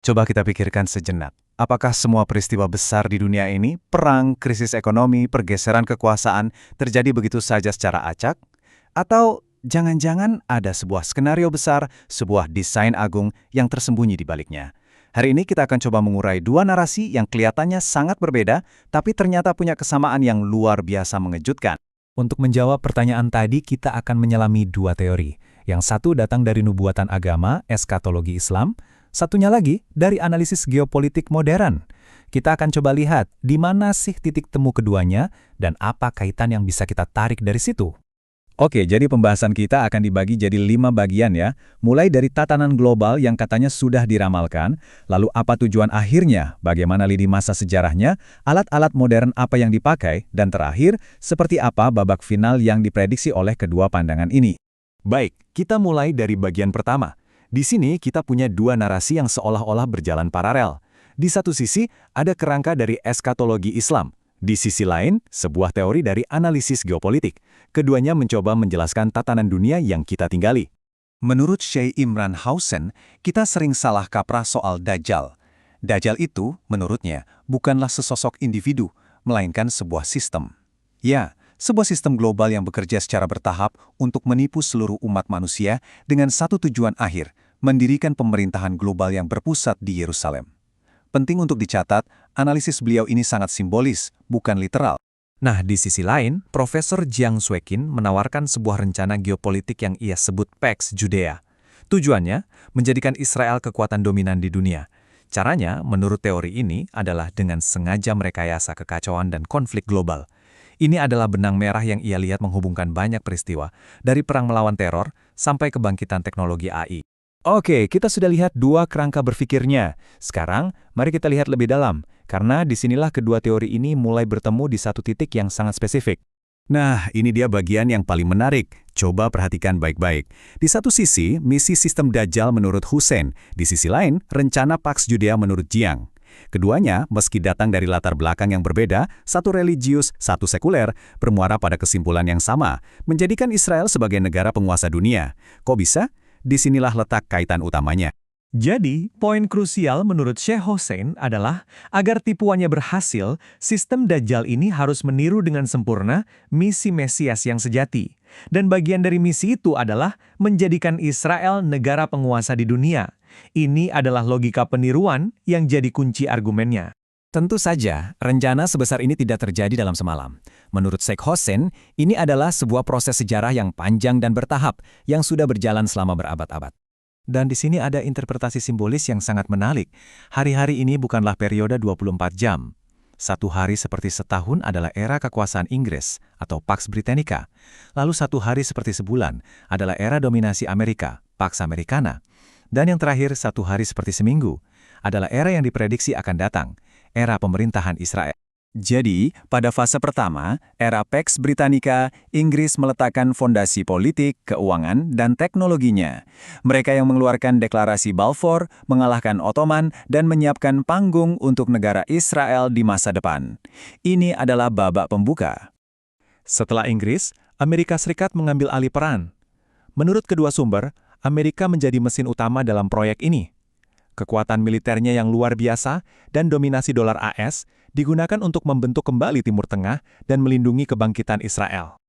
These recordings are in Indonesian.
Coba kita pikirkan sejenak. Apakah semua peristiwa besar di dunia ini, perang, krisis ekonomi, pergeseran kekuasaan, terjadi begitu saja secara acak? Atau jangan-jangan ada sebuah skenario besar, sebuah desain agung yang tersembunyi di baliknya? Hari ini kita akan coba mengurai dua narasi yang kelihatannya sangat berbeda, tapi ternyata punya kesamaan yang luar biasa mengejutkan. Untuk menjawab pertanyaan tadi, kita akan menyelami dua teori. Yang satu datang dari nubuatan agama, eskatologi Islam, satunya lagi dari analisis geopolitik modern. Kita akan coba lihat di mana sih titik temu keduanya dan apa kaitan yang bisa kita tarik dari situ. Oke, jadi pembahasan kita akan dibagi jadi 5 bagian ya. Mulai dari tatanan global yang katanya sudah diramalkan, lalu apa tujuan akhirnya, bagaimana lini masa sejarahnya, alat-alat modern apa yang dipakai, dan terakhir, seperti apa babak final yang diprediksi oleh kedua pandangan ini. Baik, kita mulai dari bagian pertama. Di sini kita punya dua narasi yang seolah-olah berjalan paralel. Di satu sisi, ada kerangka dari eskatologi Islam. Di sisi lain, sebuah teori dari analisis geopolitik. Keduanya mencoba menjelaskan tatanan dunia yang kita tinggali. Menurut Sheikh Imran Hausen, kita sering salah kaprah soal Dajjal. Dajjal itu, menurutnya, bukanlah sesosok individu, melainkan sebuah sistem. Ya, sebuah sistem global yang bekerja secara bertahap untuk menipu seluruh umat manusia dengan satu tujuan akhir, mendirikan pemerintahan global yang berpusat di Yerusalem. Penting untuk dicatat, analisis beliau ini sangat simbolis, bukan literal. Nah, di sisi lain, Profesor Jiang Shueqin menawarkan sebuah rencana geopolitik yang ia sebut Pax Judea. Tujuannya, menjadikan Israel kekuatan dominan di dunia. Caranya, menurut teori ini, adalah dengan sengaja merekayasa kekacauan dan konflik global. Ini adalah benang merah yang ia lihat menghubungkan banyak peristiwa, dari perang melawan teror sampai kebangkitan teknologi AI. Oke, kita sudah lihat dua kerangka berpikirnya. Sekarang, mari kita lihat lebih dalam, karena disinilah kedua teori ini mulai bertemu di satu titik yang sangat spesifik. Nah, ini dia bagian yang paling menarik. Coba perhatikan baik-baik. Di satu sisi, misi sistem Dajjal menurut Hussein. Di sisi lain, rencana Pax Judea menurut Jiang. Keduanya, meski datang dari latar belakang yang berbeda, satu religius, satu sekuler, bermuara pada kesimpulan yang sama, menjadikan Israel sebagai negara penguasa dunia. Kok bisa? Disinilah letak kaitan utamanya. Jadi, poin krusial menurut Sheikh Hussein adalah, agar tipuannya berhasil, sistem Dajjal ini harus meniru dengan sempurna misi Mesias yang sejati. Dan bagian dari misi itu adalah menjadikan Israel negara penguasa di dunia. Ini adalah logika peniruan yang jadi kunci argumennya. Tentu saja, rencana sebesar ini tidak terjadi dalam semalam. Menurut Sheikh Hussein, ini adalah sebuah proses sejarah yang panjang dan bertahap, yang sudah berjalan selama berabad-abad. Dan di sini ada interpretasi simbolis yang sangat menarik. Hari-hari ini bukanlah periode 24 jam. Satu hari seperti setahun adalah era kekuasaan Inggris, atau Pax Britannica. Lalu satu hari seperti sebulan adalah era dominasi Amerika, Pax Americana. Dan yang terakhir, satu hari seperti seminggu, adalah era yang diprediksi akan datang, era pemerintahan Israel. Jadi, pada fase pertama, era Pax Britannica, Inggris meletakkan fondasi politik, keuangan, dan teknologinya. Mereka yang mengeluarkan deklarasi Balfour, mengalahkan Ottoman, dan menyiapkan panggung untuk negara Israel di masa depan. Ini adalah babak pembuka. Setelah Inggris, Amerika Serikat mengambil alih peran. Menurut kedua sumber, Amerika menjadi mesin utama dalam proyek ini. Kekuatan militernya yang luar biasa dan dominasi dolar AS digunakan untuk membentuk kembali Timur Tengah dan melindungi kebangkitan Israel.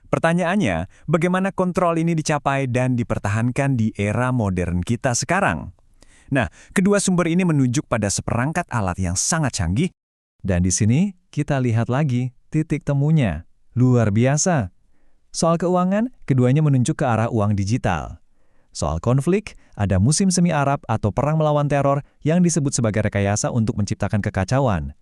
Pertanyaannya, bagaimana kontrol ini dicapai dan dipertahankan di era modern kita sekarang? Nah, kedua sumber ini menunjuk pada seperangkat alat yang sangat canggih. Dan di sini kita lihat lagi titik temunya. Luar biasa. Soal keuangan, keduanya menunjuk ke arah uang digital. Soal konflik, ada musim semi Arab atau perang melawan teror yang disebut sebagai rekayasa untuk menciptakan kekacauan.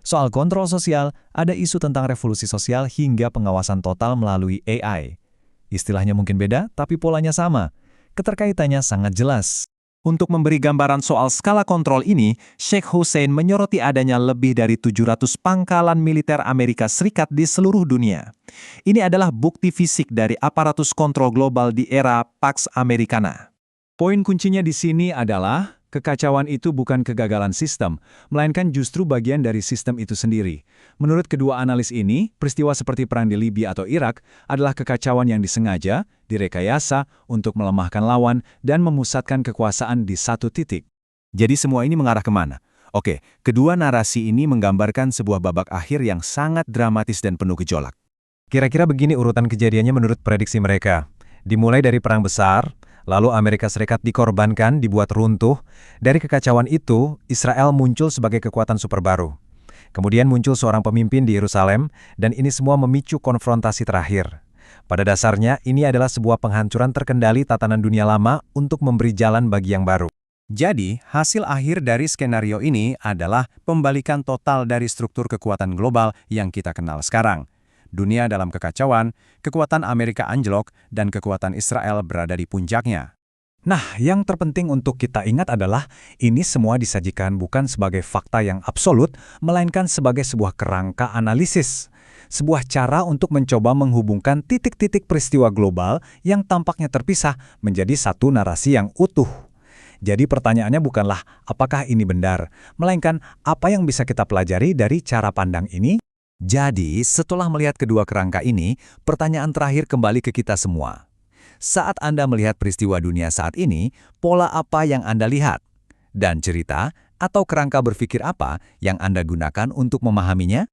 Soal kontrol sosial, ada isu tentang revolusi sosial hingga pengawasan total melalui AI. Istilahnya mungkin beda, tapi polanya sama. Keterkaitannya sangat jelas. Untuk memberi gambaran soal skala kontrol ini, Sheikh Hussein menyoroti adanya lebih dari 700 pangkalan militer Amerika Serikat di seluruh dunia. Ini adalah bukti fisik dari aparatus kontrol global di era Pax Americana. Poin kuncinya di sini adalah, kekacauan itu bukan kegagalan sistem, melainkan justru bagian dari sistem itu sendiri. Menurut kedua analis ini, peristiwa seperti perang di Libya atau Irak adalah kekacauan yang disengaja, direkayasa untuk melemahkan lawan dan memusatkan kekuasaan di satu titik. Jadi semua ini mengarah kemana? Oke, kedua narasi ini menggambarkan sebuah babak akhir yang sangat dramatis dan penuh gejolak. Kira-kira begini urutan kejadiannya menurut prediksi mereka. Dimulai dari perang besar, lalu Amerika Serikat dikorbankan, dibuat runtuh. Dari kekacauan itu, Israel muncul sebagai kekuatan super baru. Kemudian muncul seorang pemimpin di Yerusalem, dan ini semua memicu konfrontasi terakhir. Pada dasarnya, ini adalah sebuah penghancuran terkendali tatanan dunia lama untuk memberi jalan bagi yang baru. Jadi, hasil akhir dari skenario ini adalah pembalikan total dari struktur kekuatan global yang kita kenal sekarang. Dunia dalam kekacauan, kekuatan Amerika anjlok, dan kekuatan Israel berada di puncaknya. Nah, yang terpenting untuk kita ingat adalah ini semua disajikan bukan sebagai fakta yang absolut, melainkan sebagai sebuah kerangka analisis. Sebuah cara untuk mencoba menghubungkan titik-titik peristiwa global yang tampaknya terpisah menjadi satu narasi yang utuh. Jadi pertanyaannya bukanlah apakah ini benar, melainkan apa yang bisa kita pelajari dari cara pandang ini? Jadi, setelah melihat kedua kerangka ini, pertanyaan terakhir kembali ke kita semua. Saat Anda melihat peristiwa dunia saat ini, pola apa yang Anda lihat? Dan cerita atau kerangka berpikir apa yang Anda gunakan untuk memahaminya?